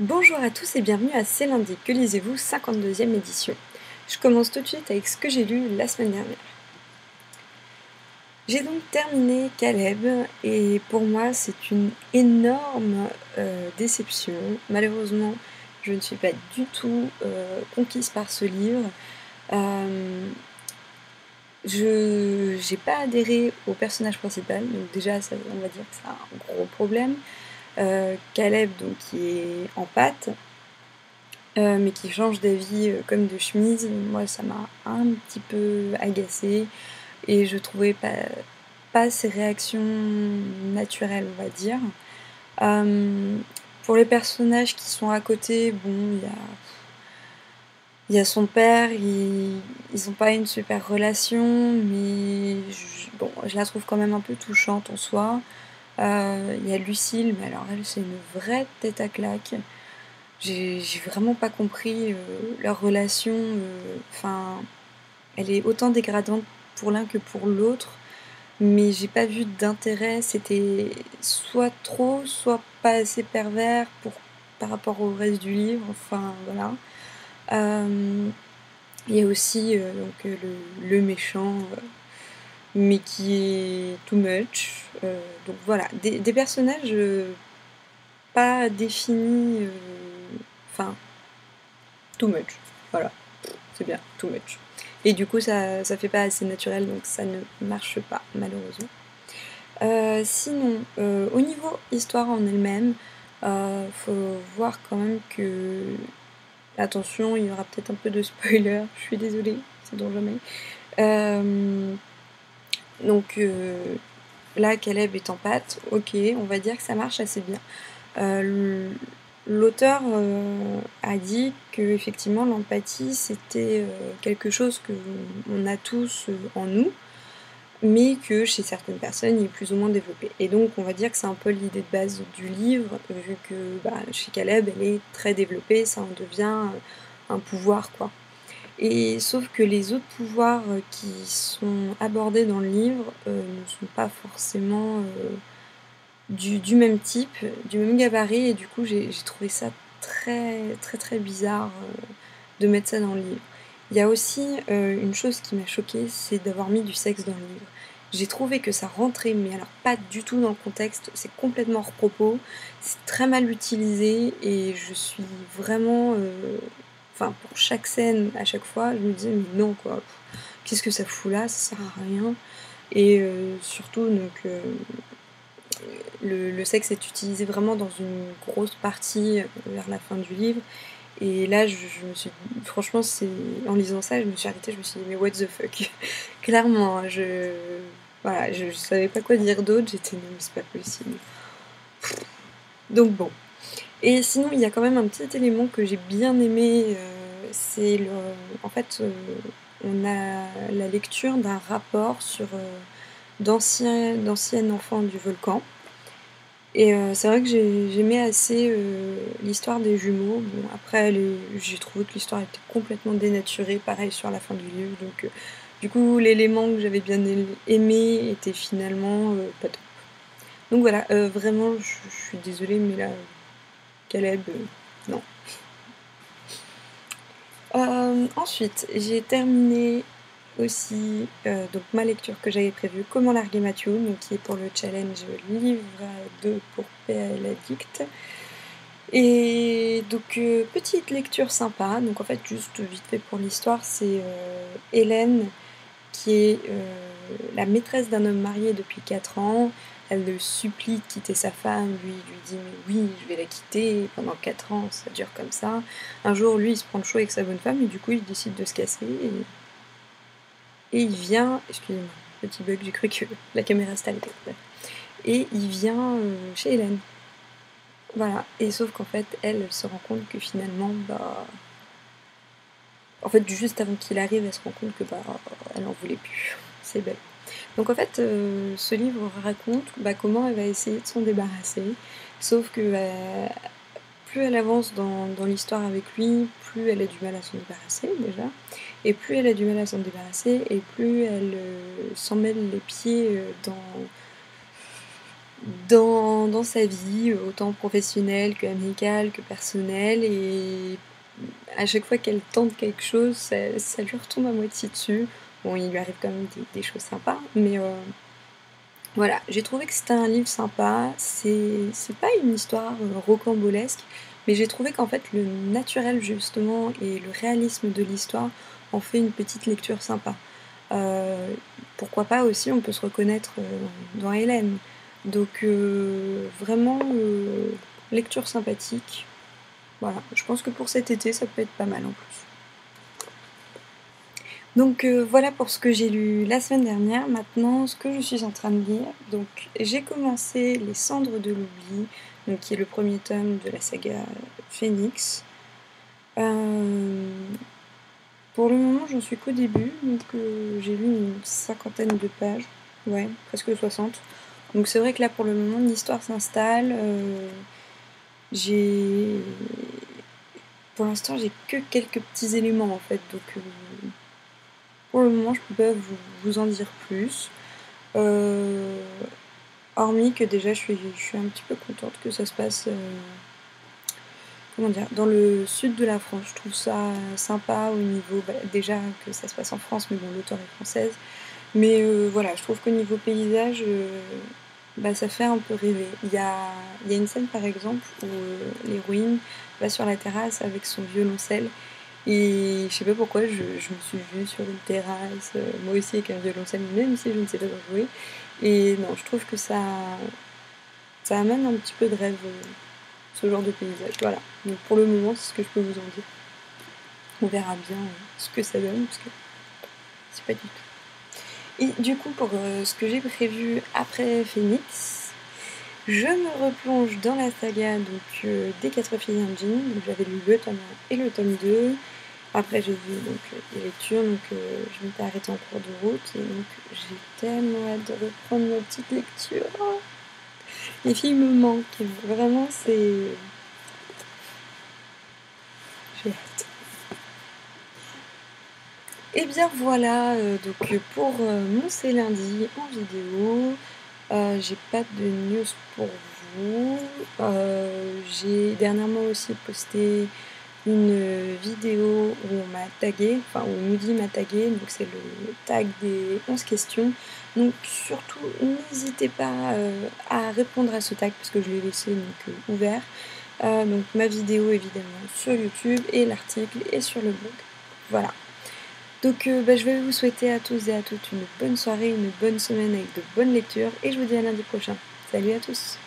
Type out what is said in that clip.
Bonjour à tous et bienvenue à C'est lundi, que lisez-vous 52e édition. Je commence tout de suite avec ce que j'ai lu la semaine dernière. J'ai donc terminé Caleb et pour moi c'est une énorme déception. Malheureusement je ne suis pas du tout conquise par ce livre. Je n'ai pas adhéré au personnage principal, donc déjà ça, on va dire que c'est un gros problème. Caleb donc qui est en pâte. Mais qui change d'avis comme de chemise, moi ça m'a un petit peu agacée et je trouvais pas ses réactions naturelles, on va dire. Pour les personnages qui sont à côté, bon, il y a son père, ils ont pas une super relation, mais bon, je la trouve quand même un peu touchante en soi. Il y a Lucille, mais alors elle, c'est une vraie tête à claque. J'ai vraiment pas compris leur relation. Enfin, elle est autant dégradante pour l'un que pour l'autre, mais j'ai pas vu d'intérêt. C'était soit trop, soit pas assez pervers par rapport au reste du livre. Enfin, voilà. Il y a aussi le méchant, mais qui est too much. Donc voilà, des personnages pas définis. Enfin, too much. Voilà, c'est bien, too much. Et du coup, ça fait pas assez naturel, donc ça ne marche pas, malheureusement. Sinon, au niveau histoire en elle-même, faut voir quand même que... Attention, il y aura peut-être un peu de spoiler, je suis désolée, c'est donc jamais. Donc là, Caleb est en pâte, ok, on va dire que ça marche assez bien. L'auteur a dit que effectivement l'empathie c'était quelque chose que on a tous en nous, mais que chez certaines personnes il est plus ou moins développé. Et donc on va dire que c'est un peu l'idée de base du livre, vu que chez Caleb elle est très développée, ça en devient un pouvoir quoi. Et sauf que les autres pouvoirs qui sont abordés dans le livre ne sont pas forcément du même type, du même gabarit, et du coup j'ai trouvé ça très très très bizarre de mettre ça dans le livre. Il y a aussi une chose qui m'a choquée, c'est d'avoir mis du sexe dans le livre. J'ai trouvé que ça rentrait, mais alors pas du tout dans le contexte, c'est complètement hors propos, c'est très mal utilisé, et je suis vraiment... Enfin, pour chaque scène, à chaque fois, je me disais, mais non, quoi, qu'est-ce que ça fout là, ça sert à rien. Et surtout, donc, le sexe est utilisé vraiment dans une grosse partie vers la fin du livre. Et là, je me suis... Franchement, en lisant ça, je me suis arrêtée, je me suis dit, mais what the fuck. Clairement, hein, voilà, je savais pas quoi dire d'autre, j'étais, non, mais c'est pas possible. Donc bon. Et sinon, il y a quand même un petit élément que j'ai bien aimé, c'est le... En fait, on a la lecture d'un rapport sur d'anciens enfants du volcan. Et c'est vrai que j'aimais assez l'histoire des jumeaux. Bon, après, j'ai trouvé que l'histoire était complètement dénaturée, pareil sur la fin du livre. Donc, du coup, l'élément que j'avais bien aimé était finalement pas top. Donc voilà, vraiment, je suis désolée, mais là, Caleb, non. Ensuite, j'ai terminé aussi donc ma lecture que j'avais prévue, Comment larguer Matthew, donc qui est pour le challenge livre 2 pour PL Addict. Et donc petite lecture sympa, donc en fait juste vite fait pour l'histoire, c'est Hélène qui est la maîtresse d'un homme marié depuis 4 ans. Elle le supplie de quitter sa femme, lui dit mais oui je vais la quitter, pendant 4 ans ça dure comme ça. Un jour lui il se prend le chaud avec sa bonne femme et du coup il décide de se casser et il vient, excusez-moi, petit bug, j'ai cru que la caméra s'était arrêtée. Et il vient chez Hélène. Voilà, et sauf qu'en fait elle se rend compte que finalement en fait juste avant qu'il arrive elle se rend compte que elle en voulait plus. C'est bête. Donc en fait, ce livre raconte comment elle va essayer de s'en débarrasser, sauf que plus elle avance dans l'histoire avec lui, plus elle a du mal à s'en débarrasser déjà, et plus elle a du mal à s'en débarrasser, et plus elle s'en mêle les pieds dans sa vie, autant professionnelle qu'amicale, que personnelle, et à chaque fois qu'elle tente quelque chose, ça lui retombe à moitié dessus. Bon, il lui arrive quand même des choses sympas, mais voilà, j'ai trouvé que c'était un livre sympa. C'est pas une histoire rocambolesque, mais j'ai trouvé qu'en fait le naturel justement et le réalisme de l'histoire en fait une petite lecture sympa. Pourquoi pas aussi, on peut se reconnaître dans Hélène. Donc vraiment lecture sympathique. Voilà, je pense que pour cet été ça peut être pas mal en plus. Donc voilà pour ce que j'ai lu la semaine dernière. Maintenant, ce que je suis en train de lire. Donc j'ai commencé Les Cendres de l'oubli, donc qui est le premier tome de la saga Phénix. Pour le moment, j'en suis qu'au début, donc j'ai lu une cinquantaine de pages, ouais, presque 60. Donc c'est vrai que là, pour le moment, l'histoire s'installe. J'ai... Pour l'instant, j'ai que quelques petits éléments en fait, donc pour le moment, je peux pas vous en dire plus. Hormis que déjà, je suis un petit peu contente que ça se passe comment dire, dans le sud de la France. Je trouve ça sympa au niveau, déjà que ça se passe en France, mais bon, l'auteure est française. Mais voilà, je trouve qu'au niveau paysage, ça fait un peu rêver. Il y a une scène par exemple où l'héroïne va sur la terrasse avec son violoncelle. Et je sais pas pourquoi, je me suis vue sur une terrasse, moi aussi avec un violoncelle, même si je ne sais pas jouer. Et non, je trouve que ça amène un petit peu de rêve, ce genre de paysage. Voilà. Donc pour le moment, c'est ce que je peux vous en dire. On verra bien ce que ça donne, parce que c'est pas du tout. Et du coup, pour ce que j'ai prévu après Phénix, je me replonge dans la saga donc, des 4 filles Indjin. Donc j'avais lu le tome 1 et le tome 2. Après j'ai vu donc, des lectures, donc je m'étais arrêtée en cours de route. Et donc j'ai tellement hâte de reprendre ma petite lecture. Oh, les filles me manquent. Vraiment, c'est... J'ai hâte. Et bien voilà, donc pour mon C'est lundi en vidéo, j'ai pas de news pour vous. J'ai dernièrement aussi posté une vidéo où on m'a tagué, enfin où Moody m'a tagué, donc c'est le tag des 11 questions. Donc surtout n'hésitez pas à répondre à ce tag parce que je l'ai laissé donc, ouvert. Donc ma vidéo évidemment sur YouTube et l'article est sur le blog. Voilà. Donc je vais vous souhaiter à tous et à toutes une bonne soirée, une bonne semaine avec de bonnes lectures et je vous dis à lundi prochain. Salut à tous!